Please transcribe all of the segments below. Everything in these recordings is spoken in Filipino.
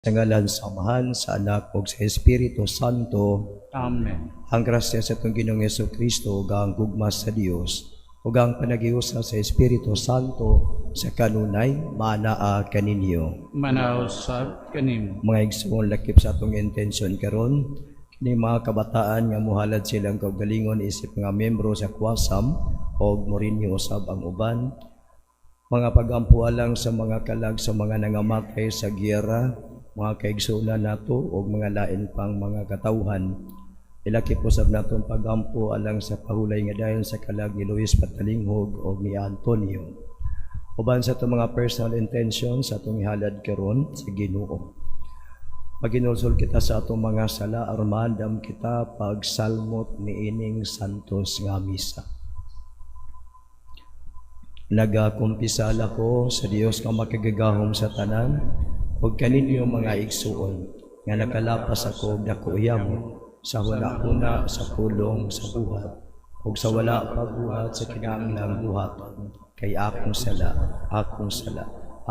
Sa ngalan sa Amahan, sa Anak, ug sa Espiritu Santo. Amen. Ang grasya sa itong Ginoong Jesucristo, ug ang gugmas sa Dios, ug ang panagiusa sa Espiritu Santo, sa kanunay, manaa kaninyo. Manausab kanim. Mga igsoon lakip sa atong intensyon karon, kini mga kabataan nga muhalad silang kaugalingon isip nga membro sa Kwasam, ug morinyo usab ang uban. Mga pagampualang sa mga kalag sa mga nangamatay sa giyera, mga kaigsunan nato o mga lain pang mga katawhan. Ilakip usab naton pagampo alang sa pahulay nga dayon sa kalag ni Luis Patalinghog o ni Antonio. Uban sa itong mga personal intentions sa atong ihalad karon sa Ginoo. Paginulsol kita sa atong mga sala aron maandam kita pagsalmot ni ining santos nga misa. Nagakumpisala ko sa Dios nga makagagahom sa tanan, ug kaninyo mga igsuon nga nakalapas ako og dako yamo sa hunahuna sa pulong sa buhat ug sa wala pagbuhat sa kinahanglang buhaton kay akong sala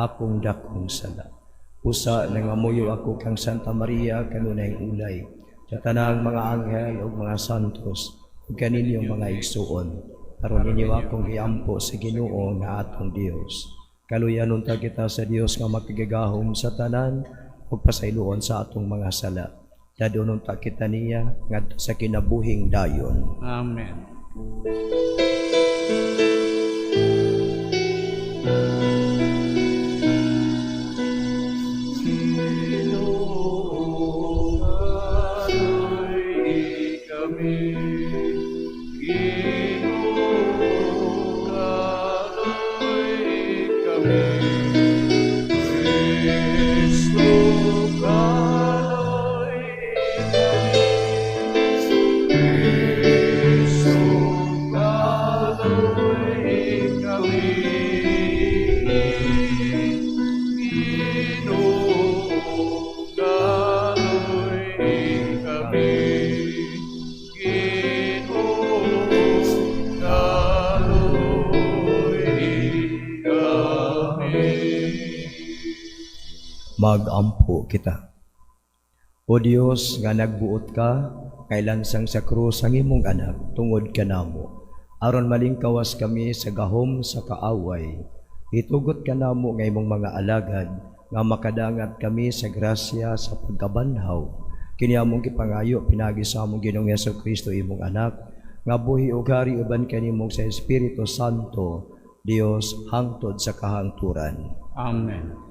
akong dakong sala. Usa nangamuyo ako kang Santa Maria kanunay ulay sa tanang mga anghel ug mga santos ug kaninyo mga igsuon aron ninyo akong giampo sa Ginoo nga atong Dios. Kaluyan unta kita sa Dios nga makigagahom sa tanan ug pasayloon sa atong mga sala. Dadon unta kita niya ngadto sa kinabuhing dayon. Amen. Magampo kita. O Dios nga nagbuot ka, kay lansang sa krus ang imong anak, tungod ka namo. Aron malingkawas kami sa gahom sa kaaway. Itugot ka namo nga imong mga alagad, nga makadangat kami sa grasya sa pagkabanhaw. Kini among kipangayo, pinagi sa among Ginoong Jesucristo imong anak, nga buhi ug hari uban kanimong sa Espiritu Santo, Dios hangtod sa kahangturan. Amen.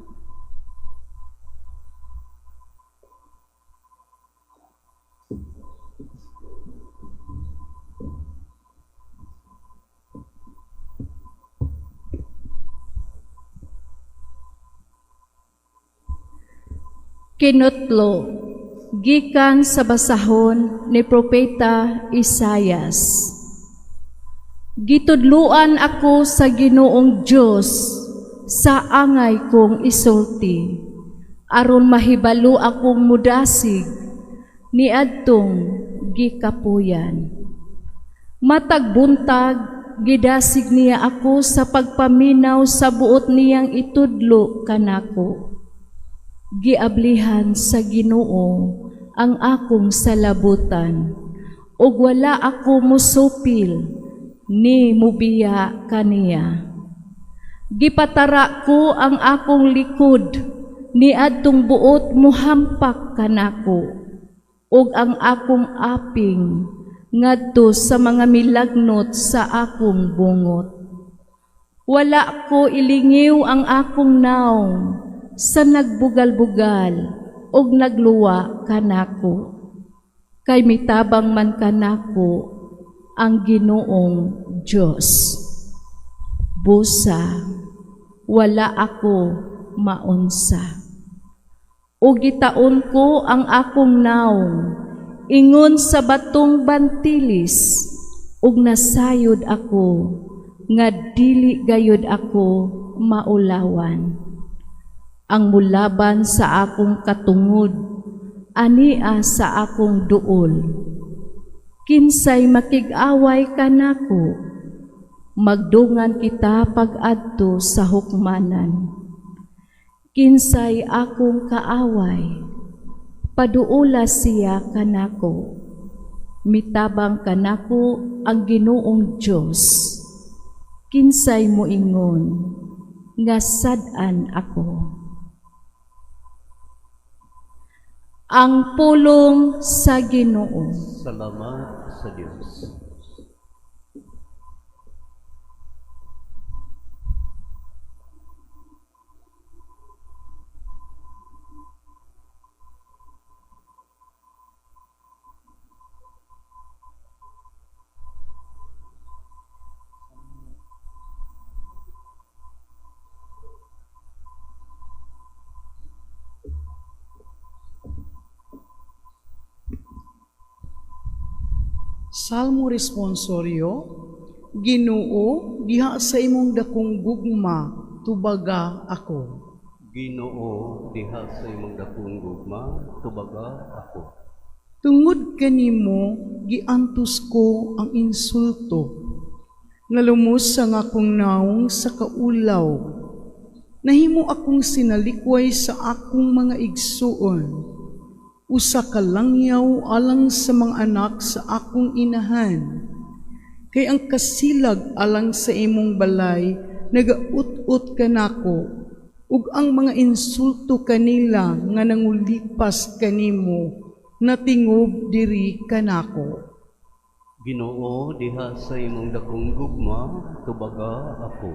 Kinutlo, gikan sa basahon ni Propeta Isayas. Gitudluan ako sa Ginoong Diyos sa angay kong isulti, aron mahibalo akong mudasig ni adtong gikapuyan. Matag buntag, gidasig niya ako sa pagpaminaw sa buot niyang itudlo kanako. Giablihan sa Ginoo ang akong salabutan, ug wala ako musupil ni mubiya kaniya. Gipatara ko ang akong likod ni adtong buot muhampak kanako, ug ang akong aping ngadto sa mga milagnot sa akong bungot. Wala ko ilingiw ang akong naong sa nagbugal-bugal og nagluwa kanako, kay mitabang man kanako ang Ginoong Diyos. Busa, wala ako maunsa. O gitaon ko ang akong naong, ingon sa batong bantilis, ug nasayod ako, nga dili gayud ako maulawan. Ang mulaban sa akong katungod, ania sa akong duol. Kinsay makig-away kanako, magdungan kita pag-adto sa hukmanan. Kinsay akong kaaway, paduula siya kanako. Mitabang kanako ang Ginoong Diyos. Kinsay moingon, nga sad-an ako. Ang pulong sa Ginoo. Salamat sa Diyos. Salmo responsorio, Ginoo, diha sa imong dakong gugma, tubaga ako. Ginoo, diha sa imong dakong gugma, tubaga ako. Tungod kanimo, giantos ko ang insulto. Nalumos ang akong naong sa kaulaw. Nahimo akong sinalikway sa akong mga igsuon. Usa ka langyaw alang sa mga anak sa akong inahan. Kay ang kasilag alang sa imong balay, nagaut-ut kanako, ug ang mga insulto kanila nga nangulipas kanimo, natingob diri kanako. Ginoo, diha sa imong dakong gugma, tubaga ako.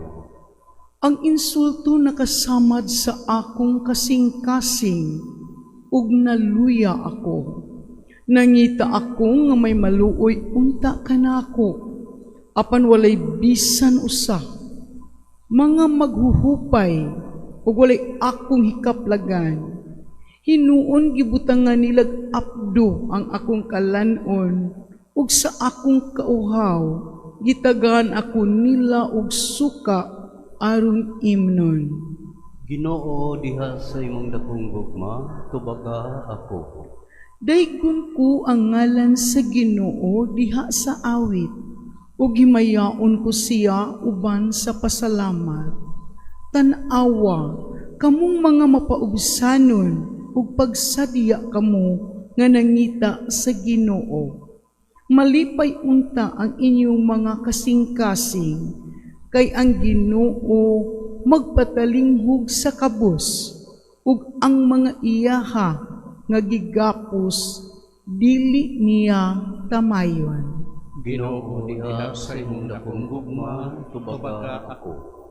Ang insulto nakasamad sa akong kasing-kasing, ug naluya ako. Nangita ako nga may maluoy unta kanako, apan walay bisan usa. Mga maghuhupay, ug walay akong hikaplagan. Hinuon gibutangan nilag apdo ang akong kalanon, ug sa akong kauhaw, gitagan ako nila og suka aron imnon. Ginoo, diha sa imong dakong gugma, tubaga ako. Daygon ko ang ngalan sa Ginoo diha sa awit, ug himayaon ko siya uban sa pasalamat. Tan-awa, kamong mga mapaubsanon, ug pagsadya kamo nga nangita sa Ginoo. Malipay unta ang inyong mga kasing-kasing, kay ang Ginoo magpatalinghog sa kabus, ug ang mga iyaha nga gigapos, dili niya tamayon. Ginoo, diha sa imong dakong gugma, tubaga ako.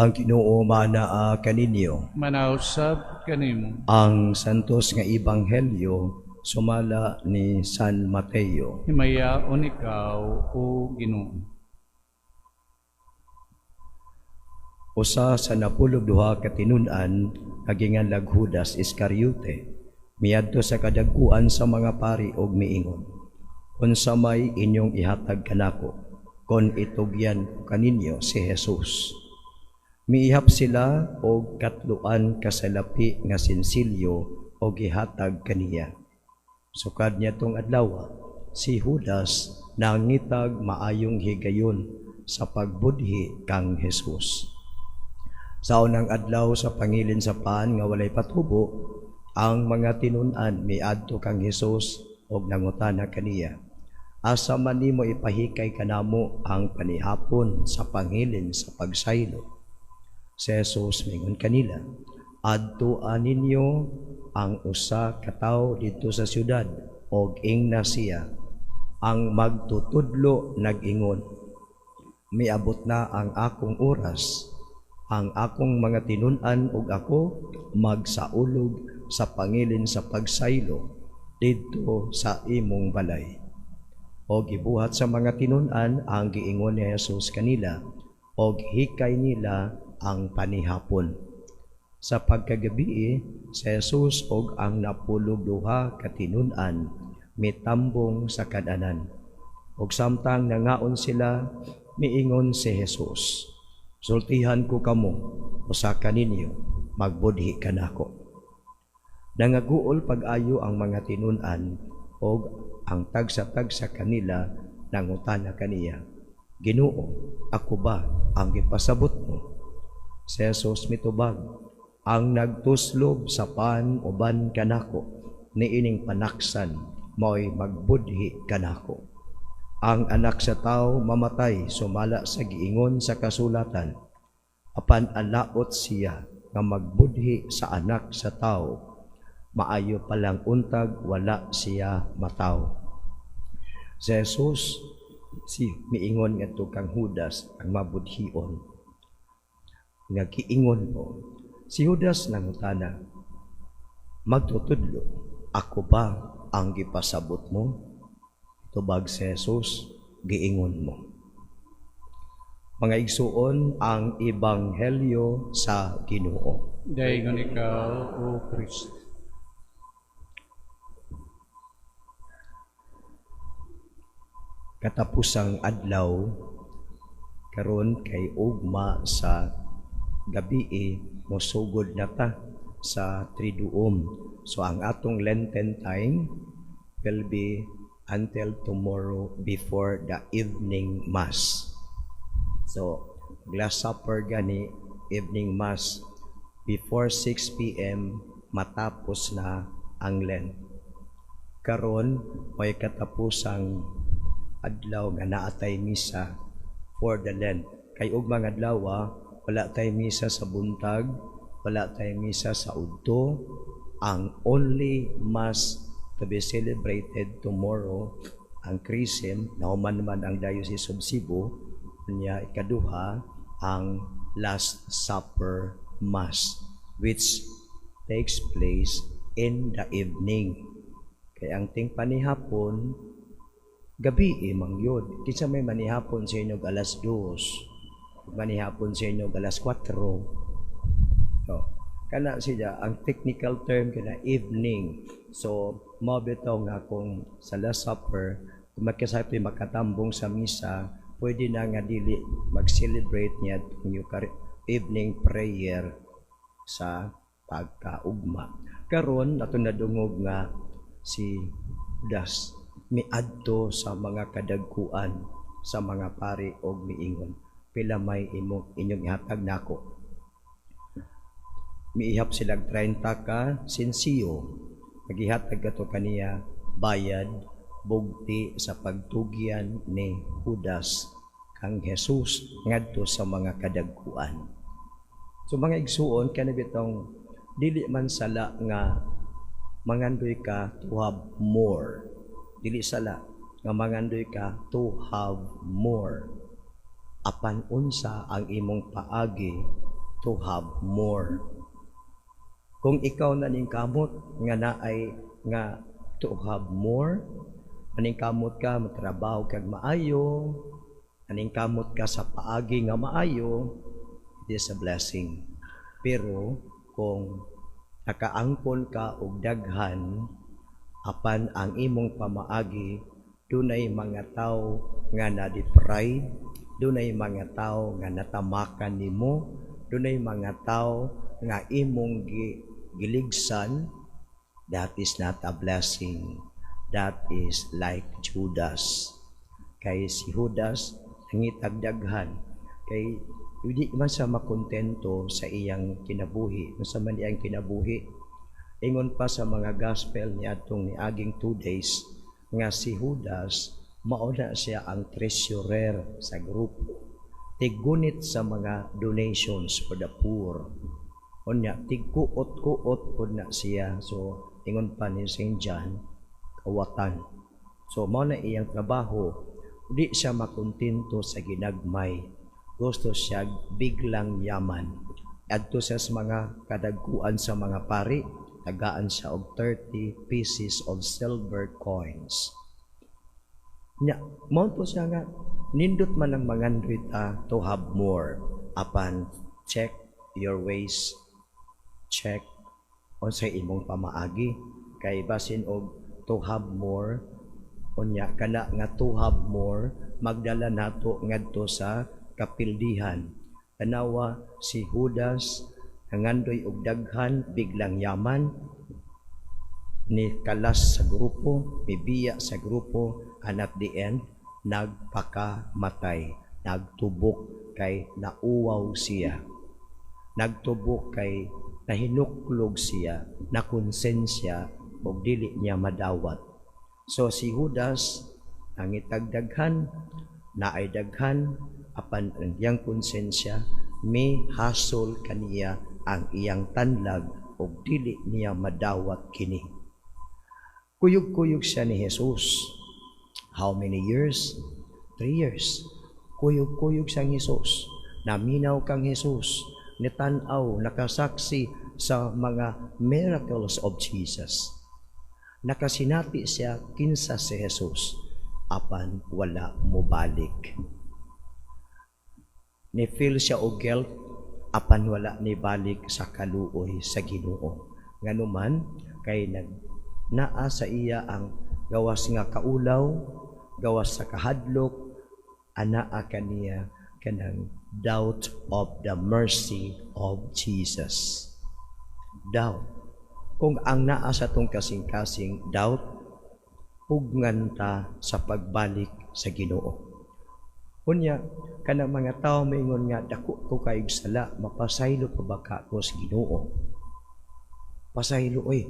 Ang Ginoo manaa kaninyo. Manausab kanimo. Ang santos nga ebanghelyo sumala ni San Mateo. Himayaon ikaw, o Ginoo. Usa sa 12 ka tinun-an kagingan Judas Iscariote, miadto sa kadagkuan sa mga pari og miingon, unsa may inyong ihatag kanako, kon itugyan ko kaninyo si Jesus. Miihap sila og katluan kasalapi nga sinsilyo og ihatag kaniya. Sukad niya tong adlaw, si Judas nangitag maayong higayon sa pagbudhi kang Hesus. Sa unang adlaw sa pangilin sa paan nga walay patubo, ang mga tinun-an miadto kang Hesus og nangutana kaniya, asa man nimo ipahikay kanamo ang panihapon sa pangilin sa pagsaylo? Si Hesus mingon kanila, adtuan ninyo ang usa ka tawo dito sa syudad og ingna siya. Ang magtutudlo nag-ingon, miabot na ang akong oras, ang akong mga tinun-an ug ako magsaulog sa pangilin sa pagsaylo didto sa imong balay. O gibuhat sa mga tinun-an ang giingon ni Jesus kanila og hikay nila ang panihapon. Sa pagkagabi, si Jesus og ang napulog duha ka tinun-an mitambong sa kadanan. Og samtang nangaon sila, miingon si Jesus, sultihan ko kamo, usa ka ninyo, magbudhi kanako. Nangaguol pag-ayo ang mga tinun-an og ang tagsa-tagsa kanila nangutana kaniya, Ginoo, ako ba ang gipasabot mo? Si Jesus mitubag, ang nagtuslob sa paan uban kanako, niining panaksan, mao'y magbudhi kanako. Ang anak sa tao mamatay sumala sa giingon sa kasulatan, apan alaot siya nga magbudhi sa anak sa tao, maayo palang untag wala siya mataw. Si Jesus, si miingon nga kang Judas ang mabudhion. Nga giingon mo, si Judas nangutana, magtutudlo, ako ba ang gipasabot mo? Tubag si Jesus, giingon mo. Mga igsuon, ang ebanghelyo sa Ginoo. Dayon ikaw, O Kristo. Katapusang adlaw, karon kay ugma sa gabi, mosugod na ta sa Triduum. So ang atong Lenten time will be until tomorrow before the evening mass. So, Last Supper gani, evening mass, before 6 p.m. matapos na ang Lent. Karon may katapusang adlaw nga naatay misa for the Lent. Kay ug mga adlaw, wala tay misa sa buntag, wala tay misa sa udto. Ang only mass to be celebrated tomorrow, ang Chrism, nauman naman ang Diocese of Cebu, niya ikaduha, ang Last Supper Mass, which takes place in the evening. Kaya ang ting panihapon, gabi mangyod. Kinsa may manihapon sa inyo alas 2, manihapon sa inyo alas 4. So, kana siya, ang technical term kana evening. So, mabitaw nga kung sa Last Supper, kung magkasapit makatambong sa misa, pwede na nga dili mag-celebrate niya yung evening prayer sa pagkaugma. Karon nato nadungog nga si Judas miadto sa mga kadagkuan sa mga pari og miingon, pila may inyong ihatag nako. Miihap silang 30 ka sensiyo, nagihatag kato kaniya bayad bugti sa pagtugyan ni Judas kang Jesus ngadto sa mga kadagkuan. So mga igsuon, kanabitong dili man sala nga mangandoy ka to have more. Dili sala nga mangandoy ka to have more. Apan unsa ang imong paagi to have more. Kung ikaw naning kamot nga naay nga to have more, aning kamot ka matrabaho kag maayo, aning kamot ka sa paagi nga maayo, it is a blessing. Pero kung nakaangkon ka og daghan, apan ang imong pamaagi, dunay mga tawo nga na-deprive, dunay mga tawo nga natamakan nimo, dunay mga tawo nga imong giligsan, that is not a blessing. that is like Judas. Kay si Judas nangitagdaghan kay hindi man siya makontento sa iyang kinabuhi. Sa man iyang kinabuhi, ingon pa sa mga gospel ni atong niaging 2 days nga si Judas mauna siya ang treasurer sa grupo. Tigunit sa mga donations for the poor. Unya tigkuot-kuot pud na siya. So ingon pa ni St. John, kawatan. So mao na iyang trabaho. Di siya makontento sa ginagmay. Gusto siya biglang yaman. Adto siya sa mga kadagkuan sa mga pari, tagaan siya og 30 pieces of silver coins. Nya, mao to siya nga nindot man ang mangandrit to have more. Apan check your ways, check unsay imong pamaagi kay basin og to have more. Unya kana nga to have more magdala nato ngadto sa kapildihan. Tanawa si Judas nangandoy og daghan biglang yaman ni kalas sa grupo, mibiya sa grupo, and at the end nagpakamatay, nagtubok kay nauwaw siya, nagtubok kay nahinuklog siya, nakonsensya og dili niya madawat. So si Judas ang itagdaghan, naay daghan, apan ang iyang konsensya, may hasol kaniya ang iyang tanlag o dili niya madawat kini. Kuyog-kuyog siya ni Jesus. How many years? 3 years. Kuyog-kuyog siya ni Jesus. Naminaw kang Jesus. Nitanaw, nakasaksi sa mga miracles of Jesus. Nakasinati siya kinsa si Jesus, apan wala mo balik. Ni-feel siya og guilt, apan wala ni balik sa kaluoy sa Ginoo. Nganuman, kay naa sa iya ang gawas nga kaulaw, gawas sa kahadlok, anaa kaniya kanang doubt of the mercy of Jesus. Doubt. Kung ang naa sa tong kasing-kasing doubt, pugnan ta sa pagbalik sa Ginoo. Unya, kanang mga tao maingon nga, dako ko kaig sala, mapasaylo pa ba ka ko sa Ginoo? Pasaylo, oy.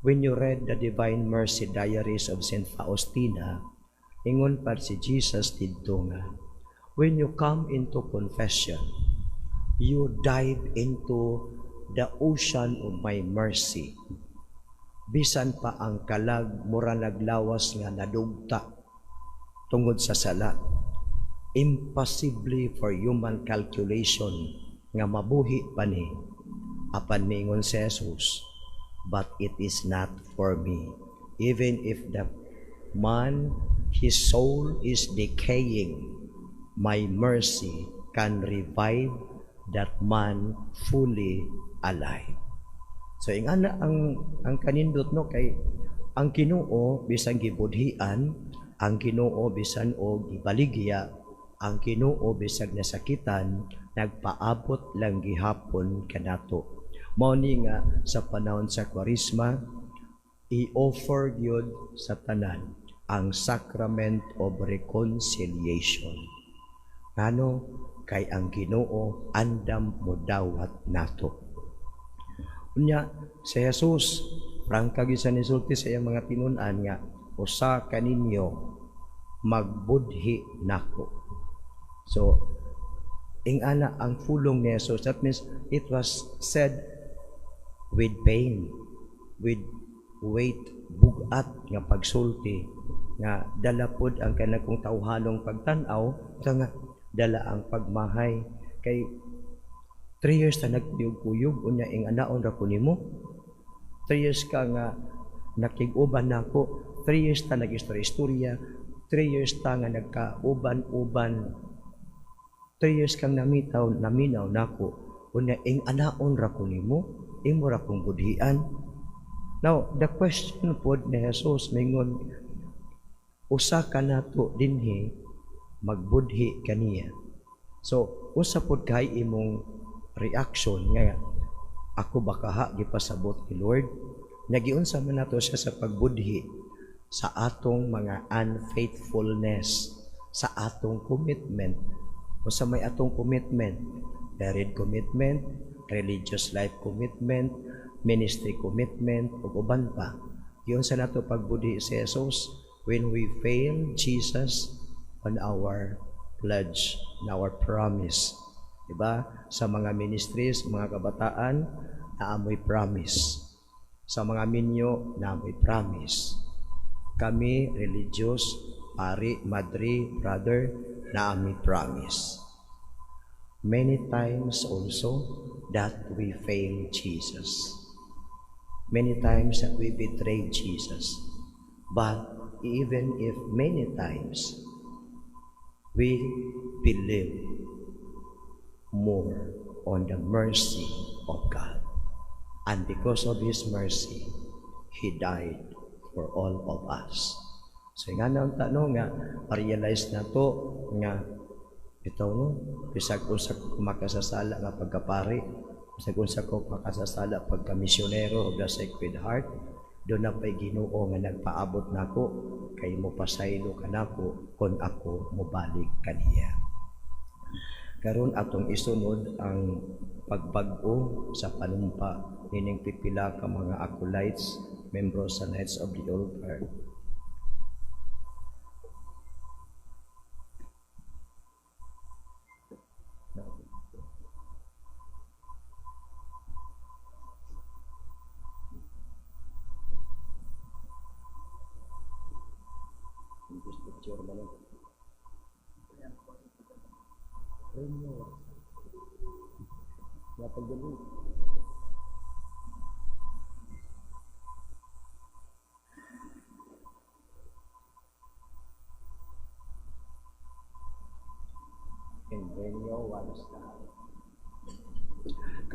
When you read the Divine Mercy Diaries of St. Faustina, ingon pa si Jesus dito nga, when you come into confession, you dive into the ocean of my mercy. Bisan pa ang kalag mura naglawas nga nadugta tungod sa sala. Impossibly for human calculation nga mabuhi pa ni. Apan mingon si Jesus, but it is not for me. Even if the man, his soul is decaying, my mercy can revive that man fully alive. So ingana ang kanindot no kay ang Ginoo bisan gibudhian, ang Ginoo bisan og gibaligya, ang Ginoo bisag nasakitan, nagpaabot lang gihapon kanato. Mao ni nga sa panahon sa Kwaresma, i-offer gyud sa tanan ang sacrament of reconciliation. Ngano kay ang Ginoo andam modawat nato. Unya si Jesus prangka gyud sa nisulti sa iyang mga tinun-an nga usa kaninyo magbudhi nako. So ingana ang fulong ni Jesus, that means it was said with pain, with weight, bugat nga pagsulti nga dala pod ang kanakong tawhanong pagtan-aw nga dala ang pagmahay kay 3 years ta nagkuyog-kuyog unya ing anaon ra ko nimo. 3 years ka nga nakig-uban nako, 3 years ta nag-istorya, 3 years ta nga nagka-uban-uban, 3 years kang naminaw nako unya ing anaon ra ko nimo, imo ra kong budhian. Now the question pod ni Jesus mingon, usa ka nato dinhi magbudhi kaniya. So usa pod kay imong reaction nga ako ba kaha gipasabot ni Lord? Nagiunsa man nato siya sa pagbudhi. sa atong mga unfaithfulness, sa atong commitment. O sa may atong commitment, married commitment, religious life commitment, ministry commitment, ug uban pa. Yun sa nato pagbudi si Jesus, when we fail Jesus on our pledge, on our promise. Diba? Sa mga ministries, mga kabataan, naamoy promise. Sa mga minyo, naamoy promise. Kami, religious, pari, madri, brother, naamoy promise. Many times also that we fail Jesus. Many times that we betrayed Jesus. But even if many times we believe more on the mercy of God. And because of His mercy, He died for all of us. So nga na ang tanong nga, pa-realize na to nga ito no, bisag usa ko makasasala nga pagkapari, bisag usa ko makasasala pagka-misyonero of the Sacred Heart, doon na pa'y Ginoo nga nagpaabot nako kay mo pasaylo kanako kon ako mobalik kaniya. Karon atong isunod ang pagbag-o sa panumpa nining pipila ka mga acolytes, membros sa Knights of the Old Guard.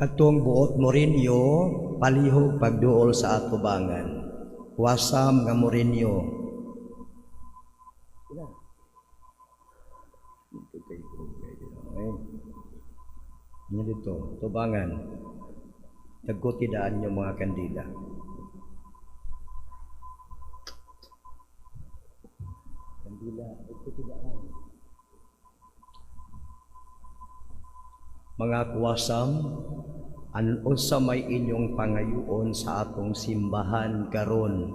Katong buot Morinyo, palihog pagduol sa atubangan. Wasam nga Morinyo. Ini dito, tubangan. Tagkutidaan niyo mga kandila. Kandila, tagkutidaan. Mga kuwasam, anon sa may inyong pangayoon sa atong simbahan karon.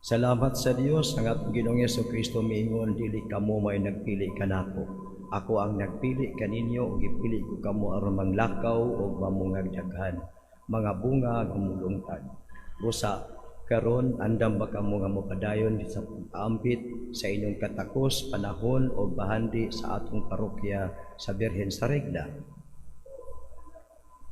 Salamat sa Dios ang atong Ginoong Jesucristo miingon, dili kamo may nagpili kanako. Ako ang nagpili kaninyo ug gipili ko kamo aron manglakaw ug mamungag daghan, mga bunga nga mulungtad. Busa karon andam ba kamo nga mopadayon sa pag-ampit sa inyong katakos panahon o bahandi sa atong parokya sa Birhen sa Regla?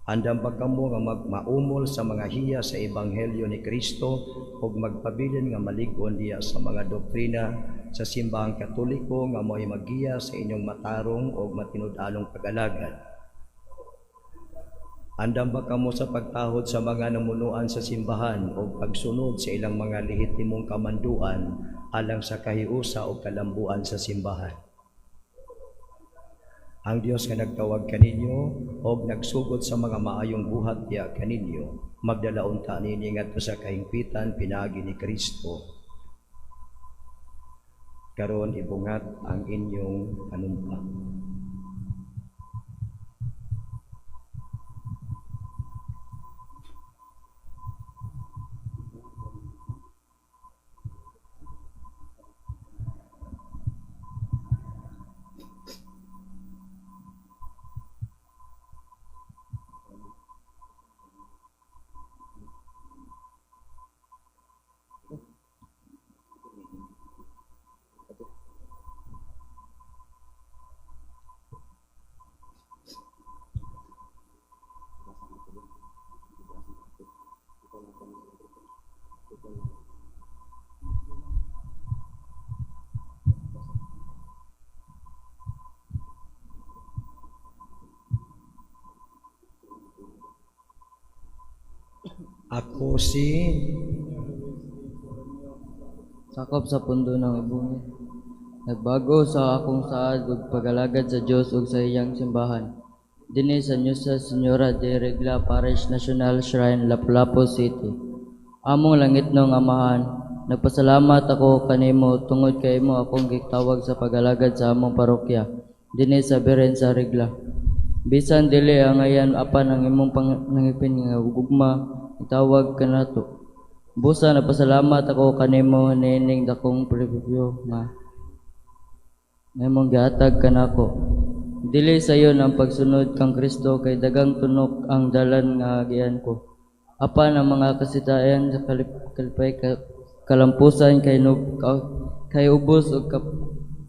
Andam ba kamo nga magmaumol sa mga hiya sa Ebanghelyo ni Kristo ug magpabilin nga malig-on diya sa mga doktrina sa simbahang Katoliko nga mo'y magiya sa inyong matarong ug matinud-along pag-alagad? Andam ba kamo sa pagtahod sa mga namunuan sa simbahan o pagsunod sa ilang mga lehitimong kamanduan alang sa kahiusa o kalambuan sa simbahan? Ang Dios nga nagtawag kaninyo o nagsugod sa mga maayong buhat diya kaninyo, magdala unta nini ngadto sa kahingpitan pinaagi ni Kristo. Karon ibungat ang inyong panumpa. Ako si sakop sa pundo ng ibungit. Nagbago sa akong saad ug pag-alagad sa Dios ug sa iyang simbahan. dinhi sa Nuestra Señora de Regla Parish National Shrine, Lapu-Lapu City. Among langitnong Amahan, nagpasalamat ako kanimo tungod kay imo akong gitawag sa pag-alagad sa among parokya dinhi sa Birhen sa Regla. Bisan dili ang ayan apan ang imong nangipin nga gugma itawag kanato. Busa nagpasalamat ako kanimo nining dakong pribilehyo nga imong gihatag kanako. Dili sa iyo ang pagsunod kang Kristo kay dagang tunok ang dalan nga agian ko. Apan ang mga kasitayan sa kalipay kalampusan kay ubos o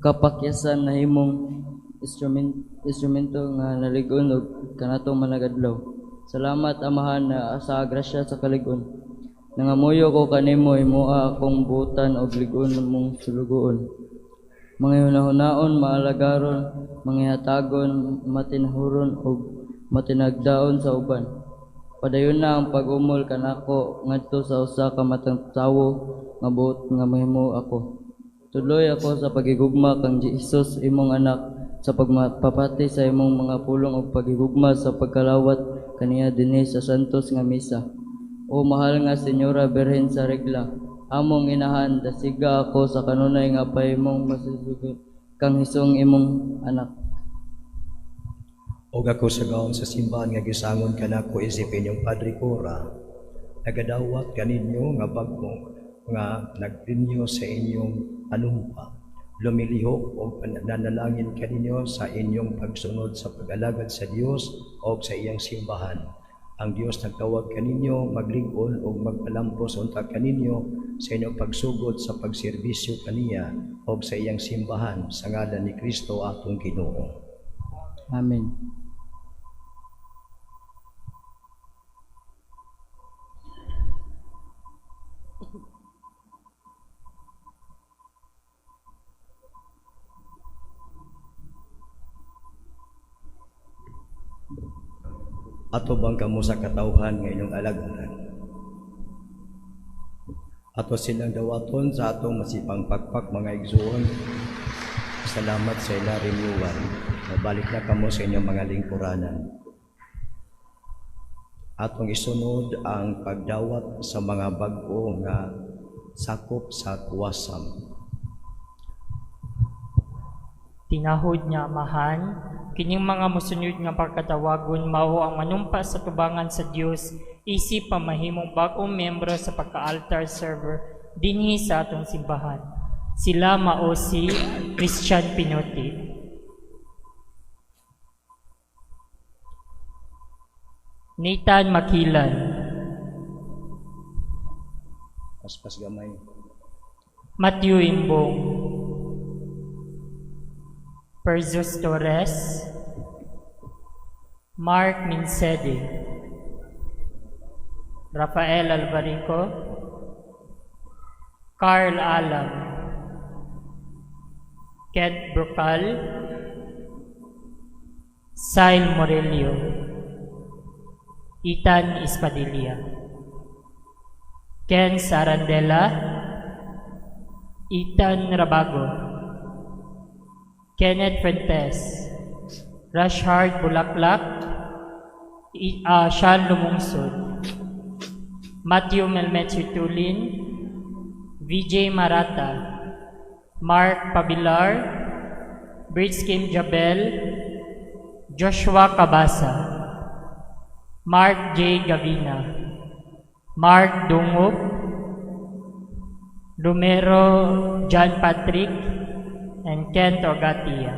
kapakyasan na himong instrumento nga naligon og kanatong managadlaw. Salamat Amahan na sa grasya sa kaligon. Nangamuyo ko kanimo himoa akong butan og ligon mong sulugoon. Mga hunahunaon, maalagaron, mga hatagon, matinhuron o matinagdaon sa uban. Padayon na ang pag-umol kanako ngadto sa usa ka matang tawo nga buot nga mahimo ako. Tuloy ako sa pagigugma kang Jesus imong anak sa pagpapati sa imong mga pulong ug pagigugma sa pagkalawat kaniya dinhi sa santos nga misa. O mahal nga Senyora Birhen sa Regla, among inahan, dasiga ako sa kanunay nga pahimong masusugot kang hisong imong anak. O ako sa gaon sa simbahan nga gisangon kanako isipin yung Padre Cora, nagadawat kaninyo nga bagong nga nagdinyo sa inyong anumpa. Lumilihok o nanalangin kaninyo sa inyong pagsunod sa pag-alagad sa Dios o sa iyang simbahan. Ang Dios nagtawag kaninyo maglingon o magpalampos unta kaninyo sa inyong pagsugod sa pagserbisyo kaniya o sa iyang simbahan sa ngalan ni Kristo atong Ginoo. Amen. Ato bang kamo sa katawhan nga inyong alagdan? Ato silang dawaton sa atong masipang pagpak mga igsuon. Salamat sa ila renewal. Mabalik na kamo sa inyong mga lingkuranan. Atong isunod ang pagdawat sa mga bag-o nga sakop sa kuwasam. Tinahod niya Amahan, kining mga musunod nga pagkatawagon mao ang manumpa sa tubangan sa Dios isip pamahimong bag-ong membro sa pagka-altar server dinhi sa atong simbahan. Sila mao si Christian Pinotti, Nathan Makilan, Paspas gamay. Matthew Imbong, Perzus Torres, Mark Minsede, Rafael Alvarico, Carl Alam, Kent Brocal, Sail Morelio, Ethan Espadilla, Ken Sarandela, Ethan Rabago, Kenneth Fuentes, Rashard Bulaklak, Sean Lumungsod, Matthew Melmetsi Tulin, VJ Marata, Mark Pabilar, Brits Kim Jabel, Joshua Cabasa, Mark J. Gavina, Mark Dungog, Romero John Patrick, and Kent Ogatia.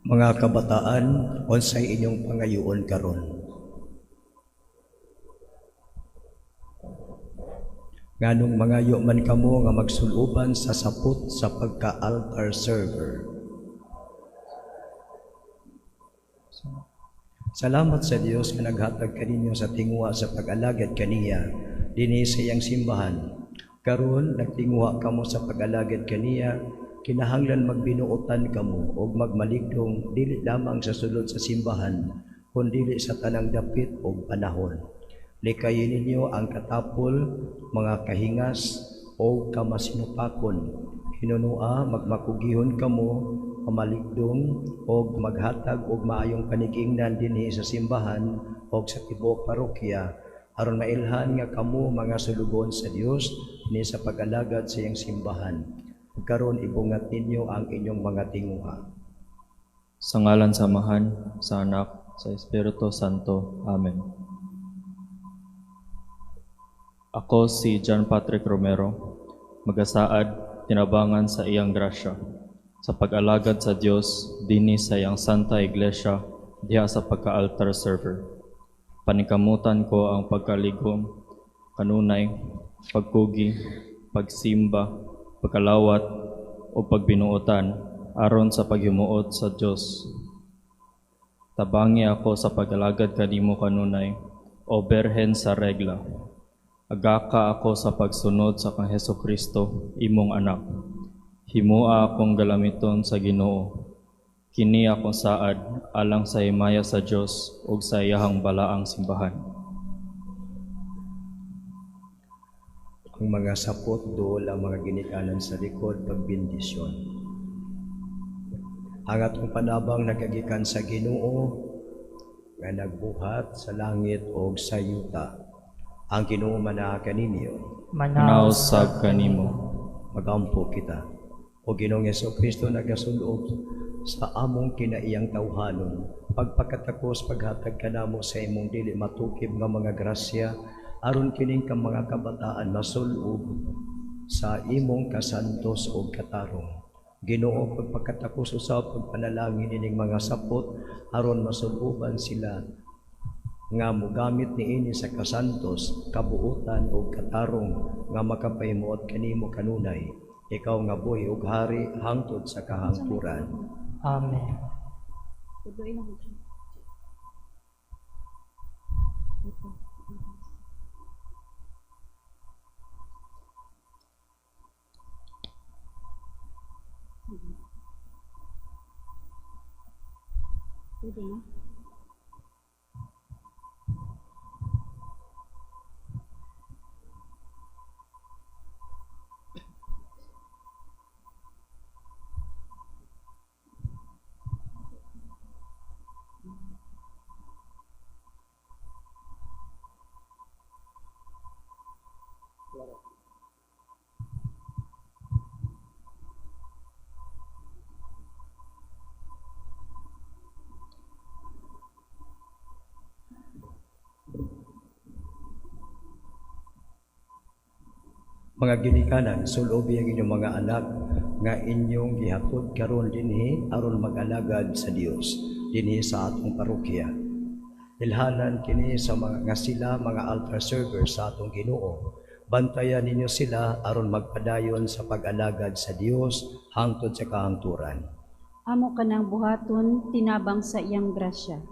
Mga kabataan, unsay inyong pangayoon karon? Nganong mangayo man kamo nga magsuluban sa sapot sa pagka-altar server. Salamat sa Dios nga naghatag kaninyo sa tingwa sa pag-alagad kaniya dinhi sa iyang simbahan. Karon nagtingwa kamo sa pag-alagad kaniya, kinahanglan magbinuotan kamo og magmaligdong dili lamang sa sulod sa simbahan, kundi sa tanang dapit og panahon. Likayin ninyo ang katapol, mga kahingas, o kamasinupakon. Hinunua, magmakugihon kamo, pamaligdong, o maghatag og maayong panigingnan dinhi sa simbahan o sa tibuok parokya, aron mailhan nga kamo mga sulugon sa Dios ni sa pag-alagad sa iyang simbahan. Ug karon ibungat ninyo ang inyong mga tinguha. Sa ngalan sa Amahan, sa Anak, sa Espiritu Santo. Amen. Ako si John Patrick Romero, magasaad tinabangan sa iyang grasya, sa pag-alagad sa Dios dinhi sa iyang Santa Iglesia diha sa pagka-altar server. Panikamutan ko ang pagkaligom, kanunay, pagkugi, pagsimba, pagkalawat o pagbinuotan aron sa paghimuot sa Dios. Tabangi ako sa pag-alagad kanimo kanunay, o Berhen sa regla. Agaka ako sa pagsunod sa kang Hesukristo, imong anak. Himua akong galamiton sa Ginoo. Kini akong saad alang sa himaya sa Dios ug sa iyahang balaang simbahan. Ang mga sapot dool ang mga ginikanan sa likod pagbindisyon. Ang atong panabang nagagikan sa Ginoo nga nagbuhat sa langit o sa yuta. Ang Ginoo manaag kaninyo, Manausab kanimo. magampo kita. O Ginoong Jesucristo nagasulob sa among kinaiyang tawhanon, pagpakatakos paghatag kanamo sa imong dili matukib nga mga grasya, aron kining kang mga kabataan masulob sa imong kasantos o katarong. Ginoo, pagpakatakos usab pagpanalangin ining mga sapot aron masuloban sila nga mogamit niini sa kasantos, kabuutan o katarong nga makapahimuot kanimo kanunay, ikaw nga buhi ug hari hangtod sa kahangturan. Amen. Mga ginikanan, sulobi ang inyong mga anak nga inyong gihapod karon dinhi aron mag-alagad sa Dios dinhi sa atong parokya. Ilhanan kini sa mga nga sila mga altar servers sa atong Ginoo. Bantayan ninyo sila aron magpadayon sa pag-alagad sa Dios hangtod sa kahangturan. Amo ka ng buhaton tinabang sa iyang grasya.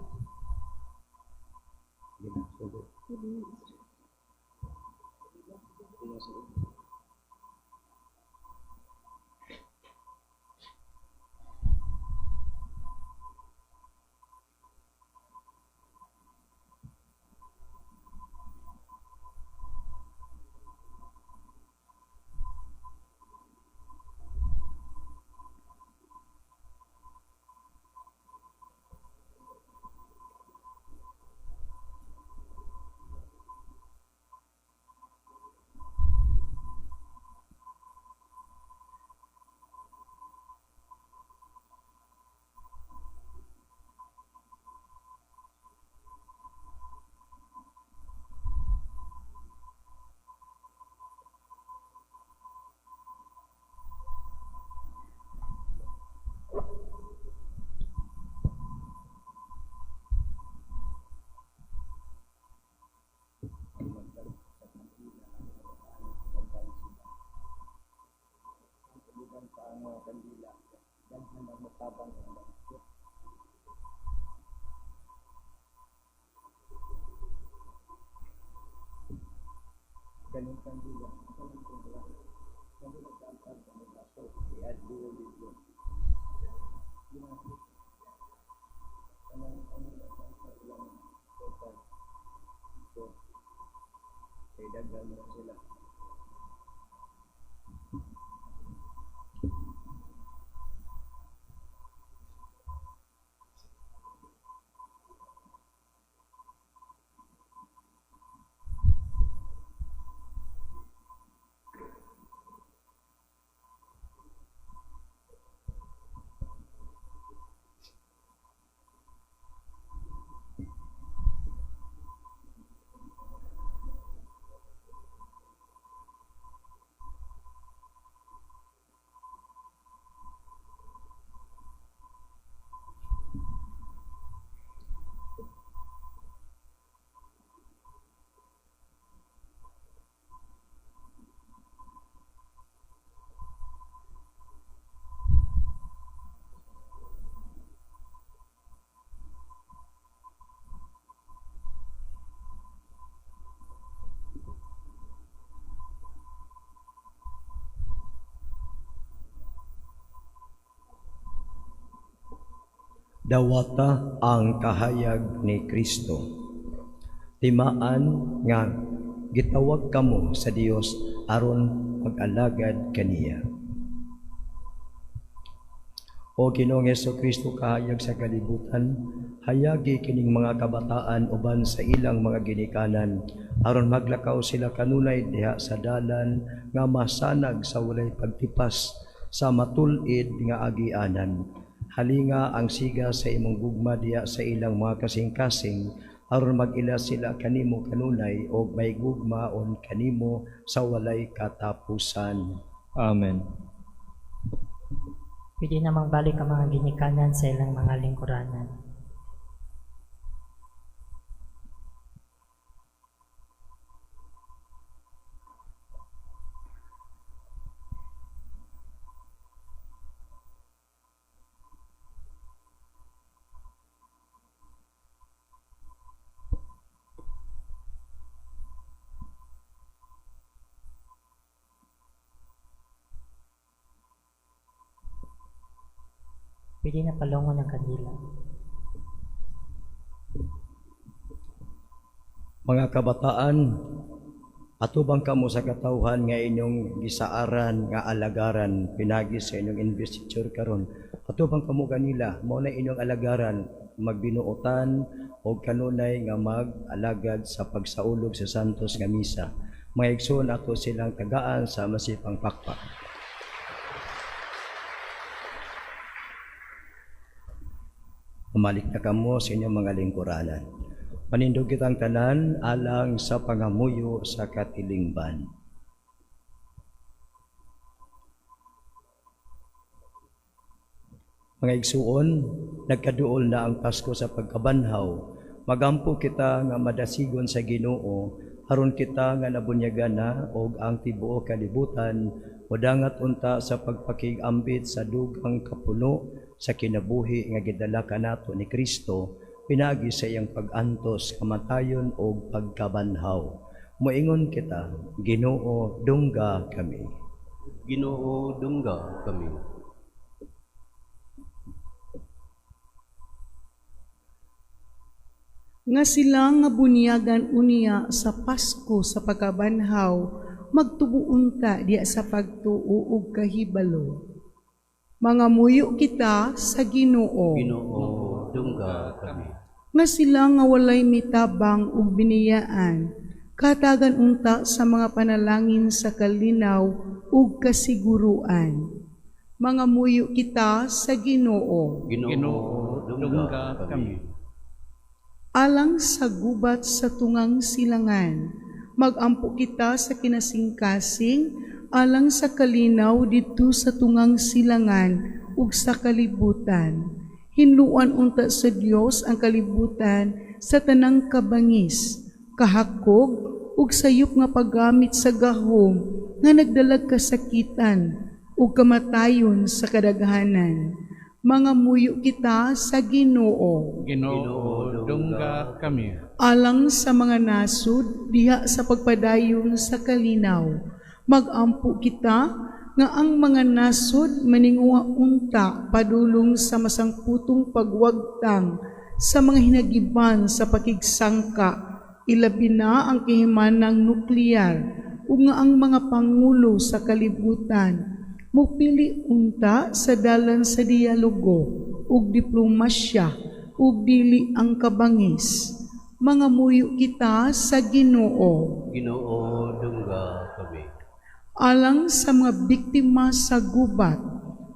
Dawata ang kahayag ni Kristo. Timaan nga gitawag kamo sa Dios aron mag-alagad kaniya. O Ginoong Hesukristo, kahayag sa kalibutan, hayagi kining mga kabataan uban sa ilang mga ginikanan aron maglakaw sila kanunay diha sa dalan nga masanag sa walay pagtipas sa matulid nga agianan. Halinga ang siga sa imong gugma diya sa ilang mga kasing-kasing aron mag-ila sila kanimo kanunay o may gugmaon kanimo sa walay katapusan. Amen. Pwede namang balik ang mga ginikanan sa ilang mga lingkuranan. Pwede na palungon ang kandila. Mga kabataan, atubang kamo sa katawhan nga inyong gisaaran nga alagaran pinagi sa inyong investiture karon. Atubang kamo kanila mao na inyong alagaran magbinuotan o kanunay nga mag-alagad sa pagsaulog sa santos nga misa. Mga igsoon ato silang tagaan sa masipang pakpak. Umalik na kamo sa inyong mga lingkuranan. Panindog kitang tanan alang sa pangamuyo sa katilingban. Mga igsuon, nagkaduol na ang Pasko sa pagkabanhaw. Magampo kita nga madasigon sa Ginoo, aron kita nga nabunyagan na og ang tibuok kalibutan, modangat unta sa pagpakigambit sa dugang kapuno sa kinabuhi nga gidala kanato ni Kristo, pinagi sa iyang pag-antos, kamatayon o pagkabanhaw. Moingon kita, Ginoo, dungga kami. Ginoo, dungga kami. Nga sila nga bunyagan unia sa Pasko sa pagkabanhaw, magtubuon ta diya sa pagtuo ug kahibalo. Mga muyo kita sa Ginoo. Ginoo, dungga kami. Nga sila nga walay mitabang ug biniyaan, katagan unta sa mga panalangin sa kalinaw ug kasiguruan. Mga muyo kita sa Ginoo. Ginoo, dungga kami. Alang sa gubat sa tungang silangan, magampo kita sa kinasingkasing, alang sa kalinaw dito sa tungang silangan ug sa kalibutan. Hinluan unta sa Dios ang kalibutan sa tanang kabangis, kahakog ug sayop nga paggamit sa gahom nga nagdalag kasakitan ug kamatayon sa kadaghanan. Mga muyo kita sa Ginoo. Ginoo, dungga kami. Alang sa mga nasud diha sa pagpadayon sa kalinaw, magampo kita nga ang mga nasod maninguha unta padulong sa masangputong pagwagtang sa mga hinagiban sa pakigsangka Ilabi na ang kahimanang nuklear ug nga ang mga pangulo sa kalibutan mupili unta sa dalan sa dialogo ug diplomasya ug dili ang kabangis. Mga muyo kita sa Ginoo Ginoo, dungga kami. alang sa mga biktima sa gubat.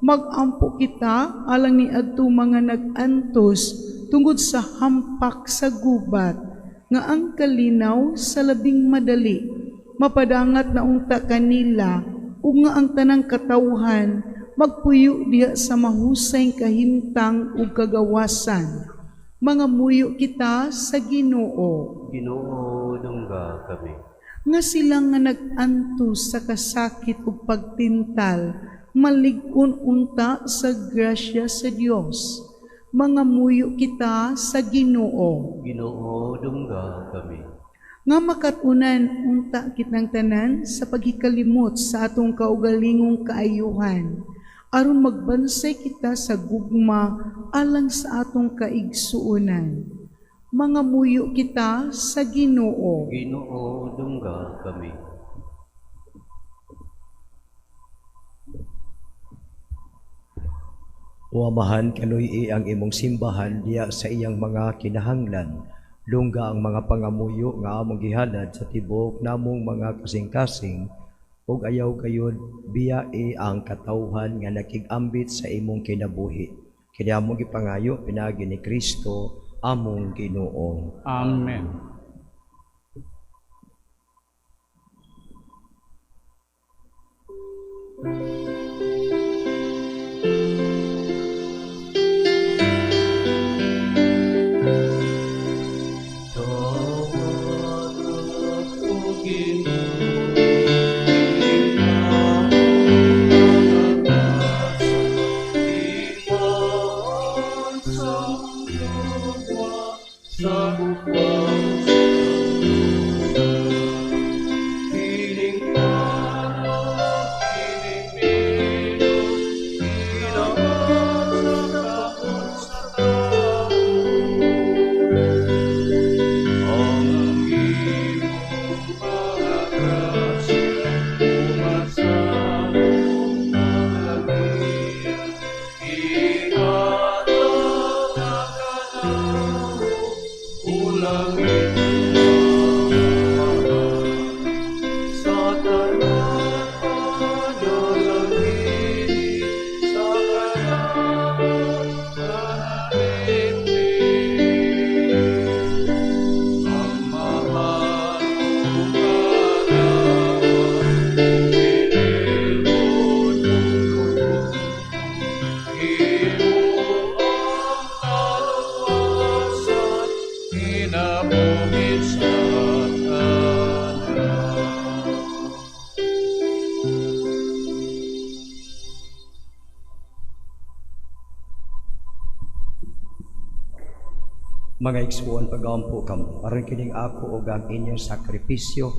Magampo kita alang ni adto mga nag-antos tungod sa hampak sa gubat nga ang kalinaw sa labing madali mapadangat na unta kanila ug nga ang tanang katawhan magpuyo diha sa mahusay kahimtang ug kagawasan. Mga muyo kita sa Ginoo Ginoo, dungga kami. nga sila nga nag-antos sa kasakit ug pagtintal malig-on unta sa grasya sa Dios. Mga muyo kita sa Ginoo Ginoo, dungga kami. nga makatunan unta kitang tanan sa paghikalimot sa atong kaugalingong kaayuhan aron magbansay kita sa gugma alang sa atong kaigsuonan. Mga muyo kita sa Ginoo Ginoo, dungga kami. O Amahan, kanuy ang imong simbahan diya sa iyang mga kinahanglan. Lungga ang mga pangamuyo nga among gihalad sa tibok namong mga kasing-kasing ug ayaw gayud biyae ang katawhan nga nakig-ambit sa imong kinabuhi. Kini among gipangayo pinagi ni Kristo among Ginoo. Amen. Mga igsuon pagampo kamo, aron kining ako ug ang inyong sakripisyo,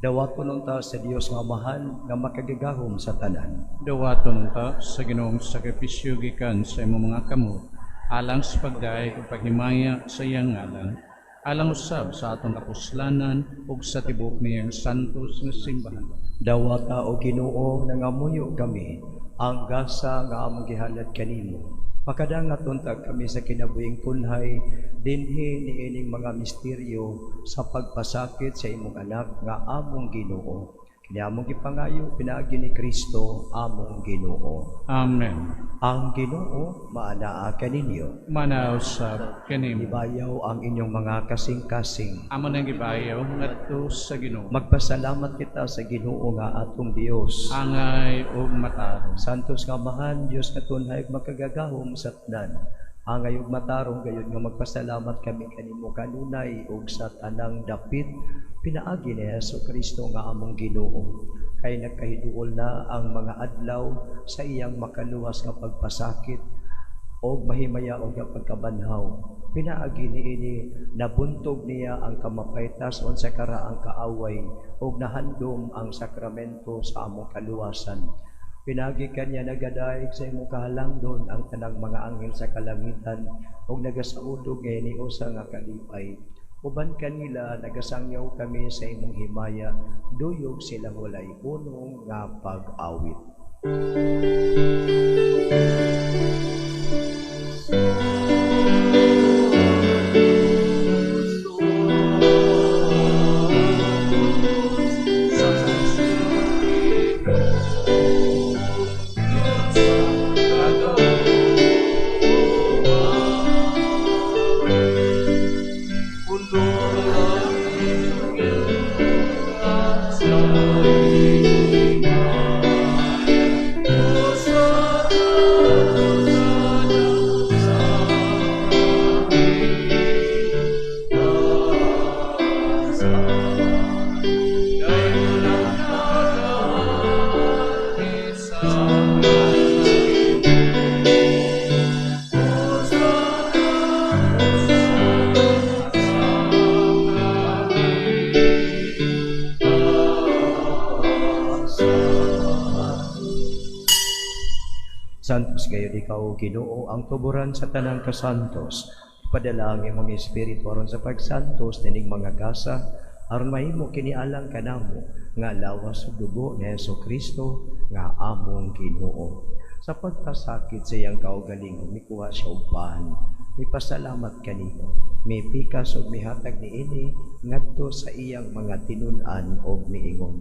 dawaton unta sa Dios nga Amahan nga makagagahom sa tanan. Dawaton ta sa Ginoong sakripisyo gikan sa imong mga kamot, alang sa pagdaay ug paghimaya sa iyang ngalan, alang usab sa atong kapuslanan ug sa tibok niyang santos nga simbahan. Dawata o Ginoo nangamuyo kami ang gasa nga among gihalad kanimo. Makadangat untag kami sa kinabuhing kunhay dinhi niining mga misteryo sa pagpasakit sa imong anak nga among Ginoo. Kini among gipangayo pinaagi ni Kristo among Ginoo. Amen. Ang Ginoo maanaa kaninyo. Manaw sa kanimo. Ibayaw ang inyong mga kasing-kasing. Amo nang gibayaw ngadto sa Ginoo. Magpasalamat kita sa Ginoo nga atong Dios. Angay ug matarong. Santos nga Amahan, Dios nga tunay ug makagagahom sa tanan. Angay ug matarong gayud nga magpasalamat kami kanimo kanunay ug sa tanang dapit pinaagi ni Jesucristo nga among Ginoo. Kay nagkahiduol na ang mga adlaw sa iyang makaluwas nga pagpasakit og mahimaya og pagkabanhaw. Pinaagi niini nabuntog niya ang kamapaytas unsa karaang kaaway ug nahandom ang sakramento sa among kaluwasan. Pinagi kanya nagadaig sa imong kahalangdon ang tanang mga anghel sa kalangitan ug nagasaudog nga hiniusa nga kalipay. Uban kanila nagasangyaw kami sa imong himaya, duyog silang walay punong nga pag-awit. Santos gayon ikaw, Ginoo, ang tuburan sa tanang kasantos. Ipadala ang imong espiritu aron sa pagsantos dining mga gasa, aron mahimo kinialang kanamo nga lawas ug dugo ni Hesukristo nga among Ginoo. Sa pagkasakit sa iyang kaugalingon, mikuha siya og paan. May pasalamat kanino, may pikas ug mihatag niini ngadto sa iyang mga tinun-an ug miingon.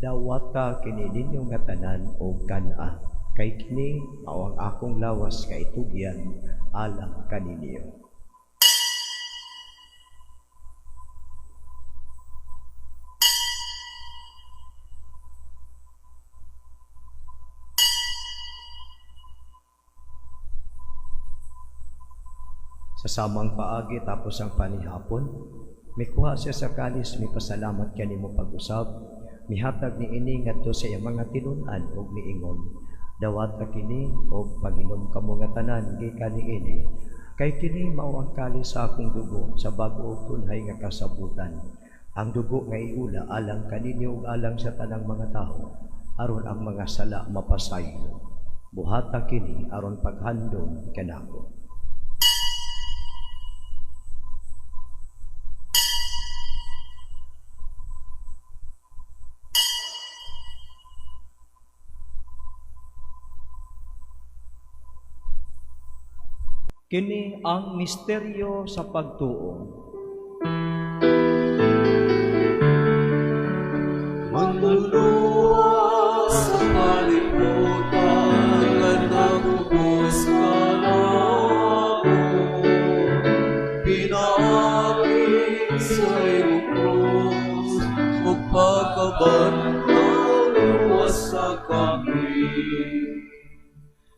Dawata kini ninyo nga tanan og kan-a. Kay kini mao ang akong lawas ka itugyan alang kaninyo. Sa samang paagi tapos ang panihapon, mikuha siya sa kalis, may pasalamat kanimo pag-usab, mihatag ni ini ngadto sa iyang mga tinun-an ug miingon. Dawat ka kini o pag-inom kamo nga tanan gikan niini, kay kini mao ang kalis sa akong dugo sa bag-o ug tunhay nga kasabutan. Ang dugo nga iula alang kaninyo ug alang sa tanang mga tawo, aron ang mga sala mapasayo. Buhata kini aron paghandom kanako. Kini ang misteryo sa pagtuo. Manluluwa sa kalibutan at nagubos ka na ako. Pinaakit sa iyong krus, magpagkabantaw luwas sa kami.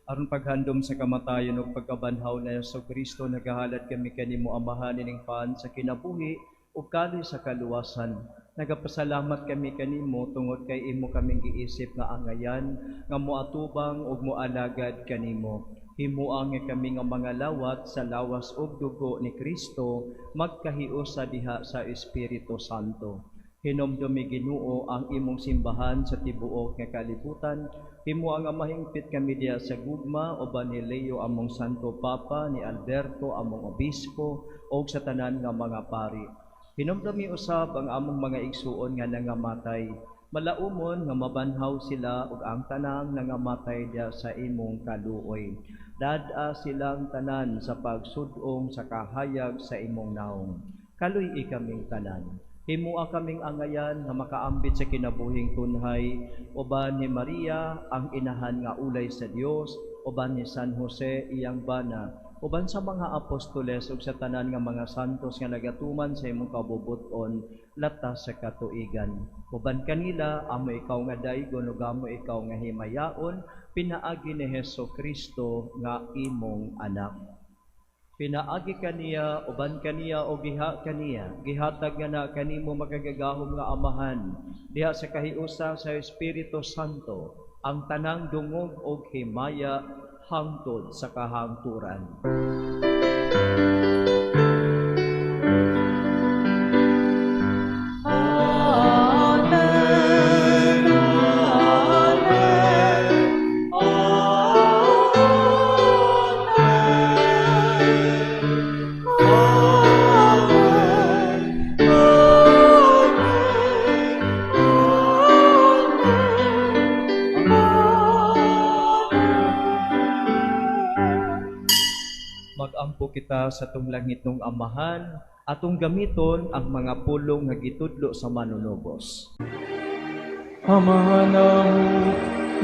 Aron paghandom sa kamatayon ug pagkabanhaw na Hesukristo, nagahalad kami kanimo Amahan ining paan sa kinabuhi ug kalis sa kaluwasan. Nagapasalamat kami kanimo tungod kay imo kaming giisip nga angayan nga moatubang ug moalagad kanimo. Himuang nga kami nga mga lawat sa lawas ug dugo ni Kristo magkahios sa diha sa Espiritu Santo. Hinomdomi Ginoo ang imong simbahan sa tibuok nga kalibutan. Himo ang mahingpit kami diya sa gugma uban ni Leo among Santo Papa, ni Alberto among obispo ug sa tanan nga mga pari. Hinomdomi usab ang among mga igsuon nga nangamatay. Malaumon nga mabanhaw sila ug ang tanang nangamatay diya sa imong kaluoy. Dad-a silang tanan sa pagsud-ong sa kahayag sa imong naong. Kaluy kaming tanan. Himua kaming angayan nga makaambit sa kinabuhing tunhay, uban ni Maria ang inahan nga ulay sa Dios, uban ni San Jose iyang bana, uban sa mga apostoles ug sa tanan nga mga santos nga nagatuman sa imong kabubuton latas sa katuigan. Uban kanila amo ikaw nga daygon ug amo ikaw nga himayaon, pinaagi ni Hesukristo nga imong anak. Pinaagi kaniya, uban kaniya o giha kaniya, gihatag nga na kanimo makagagahom nga Amahan, diha sa kahiusa sa Espiritu Santo, ang tanang dungog o himaya hangtod sa kahangturan. Ginoo kita sa tong langit ng amahan, atong gamiton ang mga pulong nga gitudlo sa manunubos. Amahan namo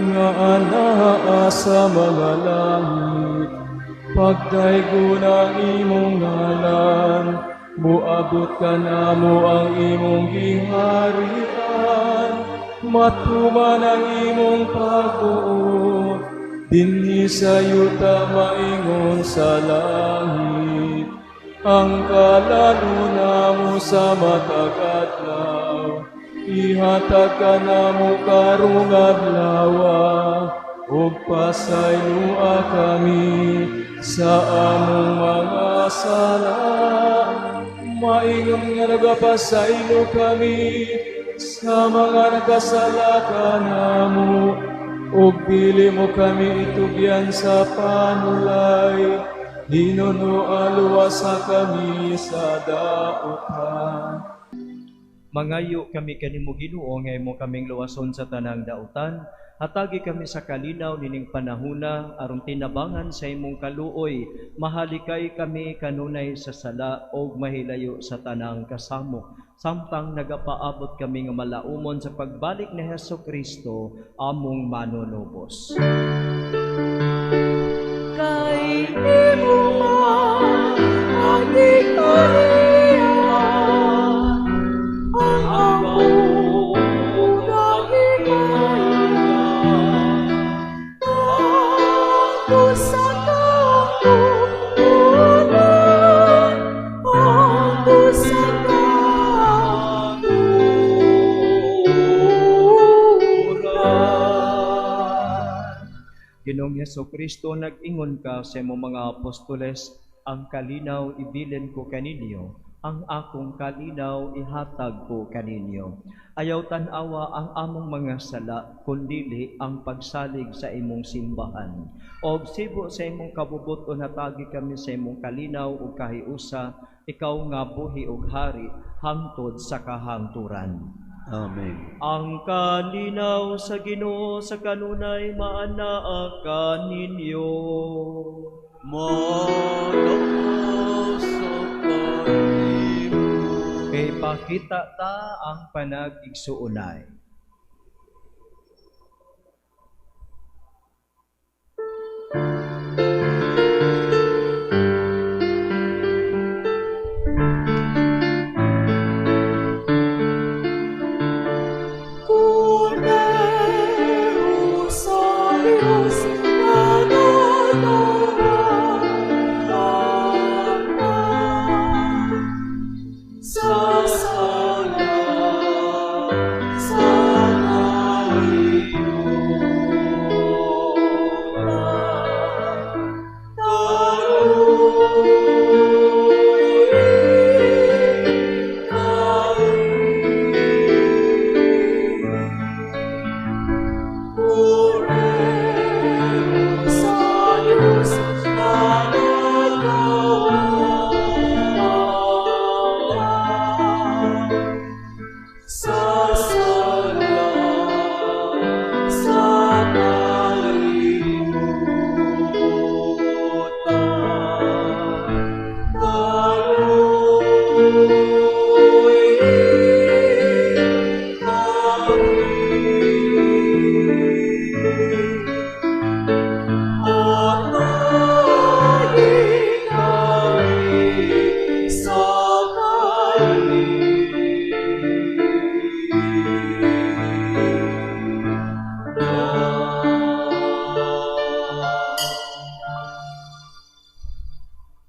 nga anaa sa mga langit, pagdaygo ng imong ngalan, muabot ka namo ang imong giharian, matuman ang imong pagbuot, dinhi sa yuta maingon sa langit, ang kalalo mo sa matag adlaw, ihatag ka namo karong adlaw, ug pasaylua kami sa among mga sala, maingon nga nagapasaylo kami sa mga nagkasala kanamo, ug dili mo kami itugyan sa panulay, hinunualuwasa kami sa dautan. Mangayo kami kanimo Ginoo nga imo kaming luwason sa tanang dautan, hatagi kami sa kalinaw nining panahuna aron tinabangan sa imong kaluoy, mahalikay kami kanunay sa sala o mahilayo sa tanang kasamo, samtang nagapaabot kami nga malaumon sa pagbalik ni Hesukristo among manunubos. Kay imo man ang ikariyan, ang among kahimayan, ako sa kapunan, ako sa Ginoong Hesukristo, nag-ingon ka sa imong mga apostoles, ang kalinaw ibilin ko kaninyo, ang akong kalinaw ihatag ko kaninyo. Ayaw tan-awa ang among mga sala, kundili ang pagsalig sa imong simbahan. Og sibo sa imong kabubuton hatagi kami sa imong kalinaw ug kahiusa, ikaw nga buhi ug hari hangtod sa kahangturan. Amen. Ang kalinaw sa Ginoo sa kanunay maanaa kaninyo. Manao sa kanimo. Kay pakita ta ang panag-igsuunay.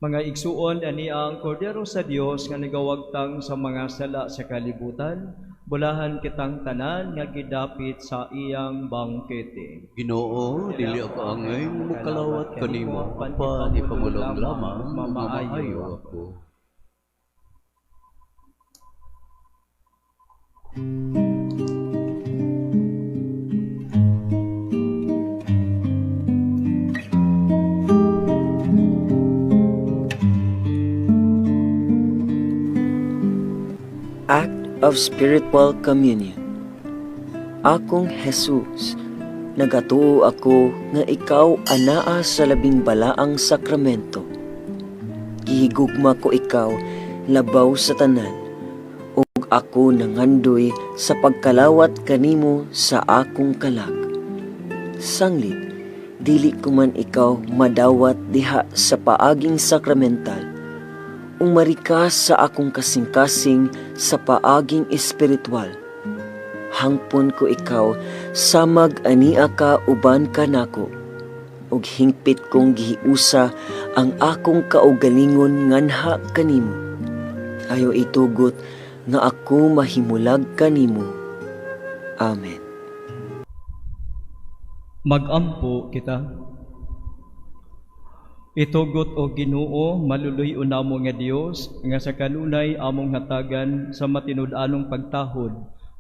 Mga igsuon, ani ang kordero sa Dios nga nagawagtang sa mga sala sa kalibutan, bulahan kitang tanan nga gidapit sa iyang bangkete. Ginoo, dili ako angay mukalawat kanimo, apan ipamulong lamang mamaayo ako. Act of Spiritual Communion. Akong Jesus, nagatuo ako nga ikaw anaa sa labing balaang sakramento. gihigugma ko ikaw labaw sa tanan, ug ako nangandoy sa pagkalawat kanimo sa akong kalag. Sanglit, dili ko man ikaw madawat diha sa paaging sakramental, umari ka sa akong kasing-kasing sa paaging espiritual. Hangpon ko ikaw samag ania ka uban kanako, ug hingpit kong gihiusa ang akong kaugalingon nganha kanimo. Ayo itugot nga ako mahimulag kanimo. Amen. Magampo kita. Itugot o Ginoo, maluluy-on namo nga Dios, nga sa kanunay among hatagan sa matinud-anong pagtahod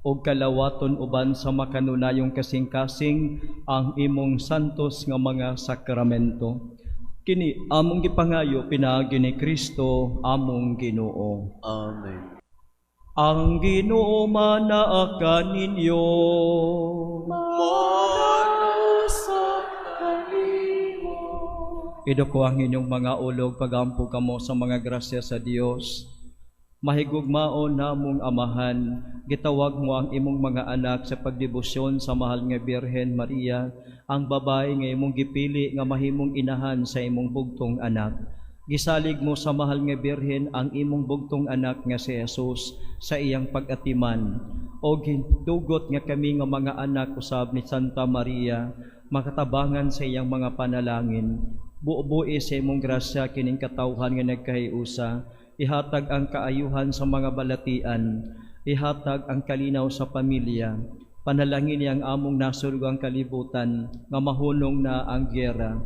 o kalawaton uban sa makanunayong kasing-kasing ang imong santos nga mga sakramento. Kini among gipangayo pinaagi ni Kristo among Ginoo. Amen. Ang Ginoo manaa ninyo. Idoko ang inyong mga ulog, pagampo kamo sa mga grasya sa Dios. Mahigugmao namong Amahan, gitawag mo ang imong mga anak sa pagdebosyon sa mahal nga Birhen Maria, ang babae nga imong gipili nga mahimong inahan sa imong bugtong anak. Gisalig mo sa mahal nga Birhen ang imong bugtong anak nga si Jesus sa iyang pag-atiman. O gindugot nga kami nga mga anak usab ni Santa Maria, makatabangan sa iyang mga panalangin. Buo-buo sa imong grasya kining katawhan nga nagkahiusa, ihatag ang kaayuhan sa mga balatian, ihatag ang kalinaw sa pamilya, panalangin ang among nasulgang kalibutan, nga mahunong na ang gyera.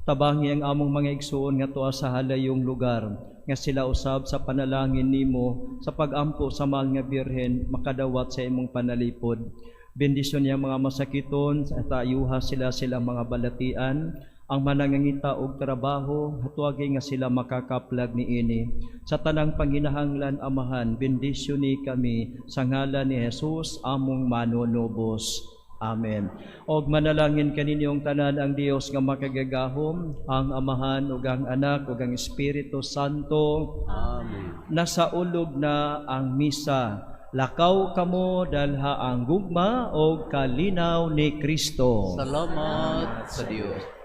Tabangi ang among mga igsuon nga tuwa sa halayong lugar, nga sila usab sa panalangin nimo sa pagampo sa mahal nga Birhen makadawat sa imong panalipod. Bendisyon niya mga masakiton, at ayuha sila mga balatian, ang manangangita og trabaho, hatuagi nga sila makakaplag ni ini. Sa tanang panginahanglan Amahan, bendisyon ni kami sa ngalan ni Jesus among manunubos. Amen. Og manalangin kaninyong tanan ang Dios nga makagagahom, ang Amahan ug ang Anak ug ang Espiritu Santo. Amen. Nasa ulog na ang misa. Lakaw kamo dalha ang gugma o kalinaw ni Kristo. Salamat sa Dios.